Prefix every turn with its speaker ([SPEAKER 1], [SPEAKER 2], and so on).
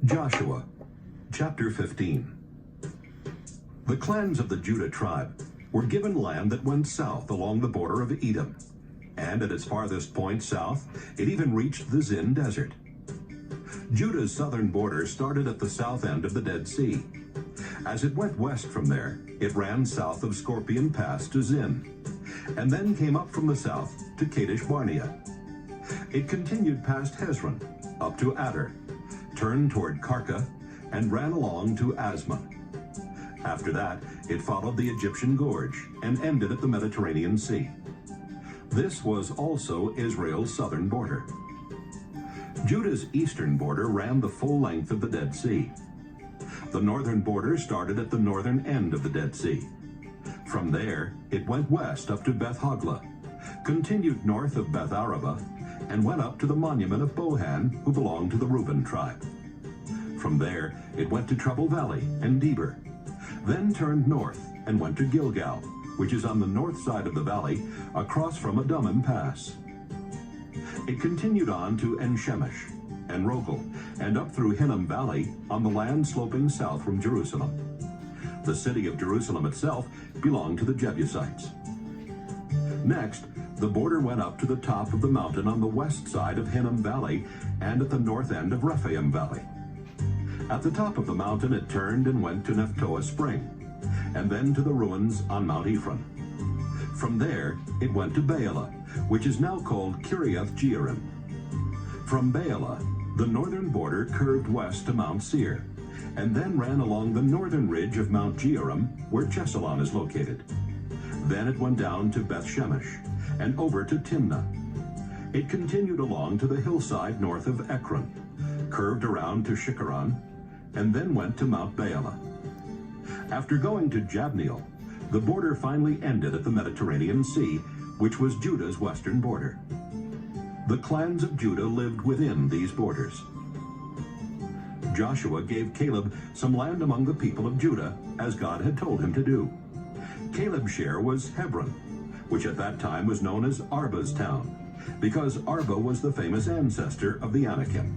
[SPEAKER 1] Joshua, chapter 15. The clans of the Judah tribe were given land that went south along the border of Edom, and at its farthest point south, it even reached the Zin Desert. Judah's southern border started at the south end of the Dead Sea. As it went west from there, it ran south of Scorpion Pass to Zin, and then came up from the south to Kadesh Barnea. It continued past Hezron, up to Adar, turned toward Karka, and ran along to Asmon. After that, it followed the Egyptian Gorge and ended at the Mediterranean Sea. This was also Israel's southern border. Judah's eastern border ran the full length of the Dead Sea. The northern border started at the northern end of the Dead Sea. From there, it went west up to Beth Hogla, continued north of Beth Araba, and went up to the monument of Bohan, who belonged to the Reuben tribe. From there, it went to Trouble Valley and Deber, then turned north and went to Gilgal, which is on the north side of the valley, across from Adummim Pass. It continued on to En-Shemesh and Rogel, and up through Hinnom Valley on the land sloping south from Jerusalem. The city of Jerusalem itself belonged to the Jebusites. Next, the border went up to the top of the mountain on the west side of Hinnom Valley and at the north end of Rephaim Valley. At the top of the mountain it turned and went to Nephtoah Spring, and then to the ruins on Mount Ephron. From there it went to Baalah, which is now called Kiriath Jearim. From Baalah, the northern border curved west to Mount Seir, and then ran along the northern ridge of Mount Jearim, where Chesalon is located. Then it went down to Beth Shemesh and over to Timnah. It continued along to the hillside north of Ekron, curved around to Shikkeron, and then went to Mount Baalah. After going to Jabneel, the border finally ended at the Mediterranean Sea, which was Judah's western border. The clans of Judah lived within these borders. Joshua gave Caleb some land among the people of Judah, as God had told him to do. Caleb's share was Hebron, which at that time was known as Arba's town, because Arba was the famous ancestor of the Anakim.